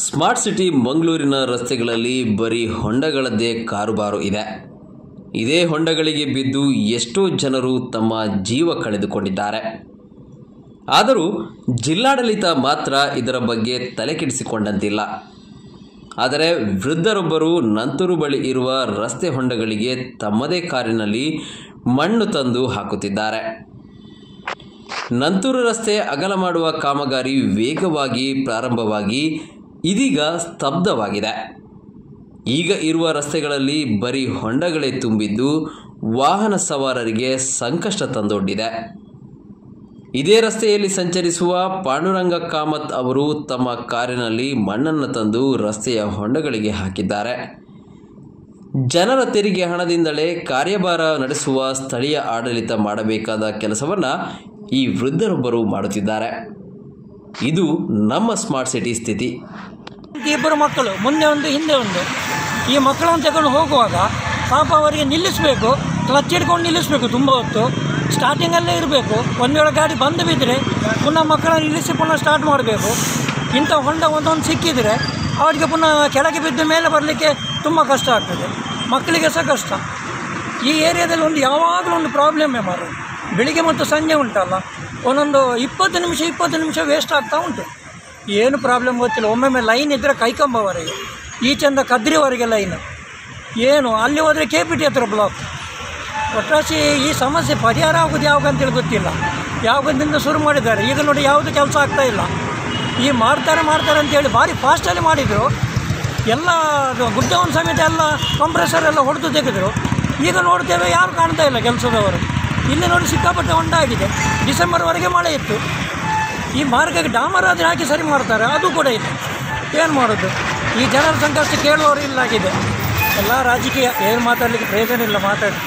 Smart city ಮಂಗಳೂರಿನ ರಸ್ತೆಗಳಲ್ಲಿ ಬರೀ ಹೊಂಡಗಳದ್ದೇ ಕಾರುಬಾರು ಇದೆ. ಇದೇ ಹೊಂಡಗಳಿಗೆ ಬಿದ್ದು ಎಷ್ಟೋ ಜನರು ತಮ್ಮ ಜೀವ ಕಳೆದುಕೊಂಡಿದ್ದಾರೆ. ಆದರೂ ಜಿಲ್ಲಾಡಳಿತ ಮಾತ್ರ ಇದರ ಬಗ್ಗೆ ತಲೆಕೆಡಿಸಿಕೊಂಡಂತಿಲ್ಲ. ಆದರೆ ವೃದ್ಧರೊಬ್ಬರು ನಂತೂರು ಬಳಿ ಇರುವ ರಸ್ತೆ ಹೊಂಡಗಳಿಗೆ ತಮ್ಮದೇ ಕಾರಿನಲ್ಲಿ ಮಣ್ಣು ತಂದು ಹಾಕುತ್ತಿದ್ದಾರೆ. ನಂತೂರು ರಸ್ತೆ ಅಗಲ ಮಾಡುವ ಕಾಮಗಾರಿ ವೇಗವಾಗಿ ಪ್ರಾರಂಭವಾಗಿ ಇದೀಗ ಸ್ತಬ್ಧವಾಗಿದೆ. ಈಗ ಇರುವ ರಸ್ತೆಗಳಲ್ಲಿ ಬರೀ ಹೊಂಡಗಳೇ ತುಂಬಿದ್ದು ವಾಹನ ಸವಾರರಿಗೆ ಸಂಕಷ್ಟ ತಂದೊಡ್ಡಿದೆ. ಇದೇ ರಸ್ತೆಯಲ್ಲಿ ಸಂಚರಿಸುವ ಪಾಂಡುರಂಗ ಕಾಮತ್ ಅವರು ತಮ್ಮ ಕಾರಿನಲ್ಲಿ ಮಣ್ಣನ್ನು ತಂದು ರಸ್ತೆಯ ಹೊಂಡಗಳಿಗೆ ಹಾಕಿದ್ದಾರೆ. ಜನರ ತೆರಿಗೆ ಹಣದಿಂದಲೇ ಕಾರ್ಯಭಾರ ನಡೆಸುವ ಸ್ಥಳೀಯ ಆಡಳಿತ ಮಾಡಬೇಕಾದ ಕೆಲಸವನ್ನು ಈ ವೃದ್ಧರೊಬ್ಬರು ಮಾಡುತ್ತಿದ್ದಾರೆ. ಇದು ನಮ್ಮ ಸ್ಮಾರ್ಟ್ ಸಿಟಿ ಸ್ಥಿತಿ. ಇಬ್ಬರು ಮಕ್ಕಳು, ಮುಂದೆ ಒಂದು ಹಿಂದೆ ಒಂದು. ಈ ಮಕ್ಕಳನ್ನು ತಗೊಂಡು ಹೋಗುವಾಗ ಪಾಪ ಅವರಿಗೆ ನಿಲ್ಲಿಸಬೇಕು, ಕ್ಲಚ್ ಹಿಡ್ಕೊಂಡು ನಿಲ್ಲಿಸಬೇಕು. ತುಂಬ ಹೊತ್ತು ಸ್ಟಾರ್ಟಿಂಗಲ್ಲೇ ಇರಬೇಕು. ಒಂದು ವೇಳೆ ಗಾಡಿ ಬಂದು ಬಿದ್ದರೆ ಪುನಃ ಮಕ್ಕಳನ್ನು ನಿಲ್ಲಿಸಿ ಪುನಃ ಸ್ಟಾರ್ಟ್ ಮಾಡಬೇಕು. ಇಂಥ ಹೊಂಡ ಒಂದೊಂದು ಸಿಕ್ಕಿದರೆ ಅವರಿಗೆ ಪುನಃ ಕೆಳಗೆ ಬಿದ್ದ ಮೇಲೆ ಬರಲಿಕ್ಕೆ ತುಂಬ ಕಷ್ಟ ಆಗ್ತದೆ. ಮಕ್ಕಳಿಗೆ ಸಹ ಕಷ್ಟ. ಈ ಏರಿಯಾದಲ್ಲಿ ಒಂದು ಯಾವಾಗಲೂ ಒಂದು ಪ್ರಾಬ್ಲಮ್ಮೇ ಮಾರು. ಬೆಳಿಗ್ಗೆ ಮತ್ತು ಸಂಜೆ ಉಂಟಲ್ಲ, ಒಂದೊಂದು 20 ನಿಮಿಷ ವೇಸ್ಟ್ ಆಗ್ತಾ ಉಂಟು. ಏನು ಪ್ರಾಬ್ಲಮ್ ಗೊತ್ತಿಲ್ಲ. ಒಮ್ಮೊಮ್ಮೆ ಲೈನ್ ಇದ್ದರೆ ಕೈಕಂಬವರೆಗೆ, ಈಚೆಂದ ಕದ್ರಿವರೆಗೆ ಲೈನ್. ಏನು ಅಲ್ಲಿ ಹೋದರೆ KPT ಹತ್ರ ಬ್ಲಾಕ್. ಒಟ್ಟಾಸಿ ಈ ಸಮಸ್ಯೆ ಪರಿಹಾರ ಆಗೋದು ಯಾವಾಗ ಅಂತೇಳಿ ಗೊತ್ತಿಲ್ಲ. ಯಾವಾಗಿಂದ ಶುರು ಮಾಡಿದ್ದಾರೆ, ಈಗ ನೋಡಿ ಯಾವುದು ಕೆಲಸ ಆಗ್ತಾಯಿಲ್ಲ. ಈ ಮಾಡ್ತಾರೆ ಅಂತೇಳಿ ಭಾರಿ ಫಾಸ್ಟಲ್ಲಿ ಮಾಡಿದರು. ಎಲ್ಲ ಗುಡ್ಡವನ್ನು ಸಮೇತ ಎಲ್ಲ ಕಂಪ್ರೆಸರ್ ಎಲ್ಲ ಹೊಡೆದು ತೆಗೆದರು. ಈಗ ನೋಡ್ತೇವೆ ಯಾರು ಕಾಣ್ತಾ ಇಲ್ಲ ಕೆಲಸದವರು. ಇಲ್ಲಿ ನೋಡಿ ಸಿಕ್ಕಾಪಟ್ಟೆ ಹೊಂಡ ಆಗಿದೆ. ಡಿಸೆಂಬರ್ವರೆಗೆ ಮಳೆ ಇತ್ತು. ಈ ಮಾರ್ಗಕ್ಕೆ ಡಾಮರಾದ್ರೆ ಹಾಕಿ ಸರಿ ಮಾಡ್ತಾರೆ, ಅದು ಕೂಡ ಇಲ್ಲ. ಏನು ಮಾಡೋದು? ಈ ಜನರ ಸಂಕಷ್ಟ ಕೇಳುವವರು ಇಲ್ಲಾಗಿದೆ. ಎಲ್ಲ ರಾಜಕೀಯ. ಏನು ಮಾತಾಡಲಿಕ್ಕೆ ಪ್ರಯೋಜನ ಇಲ್ಲ ಮಾತಾಡಿ.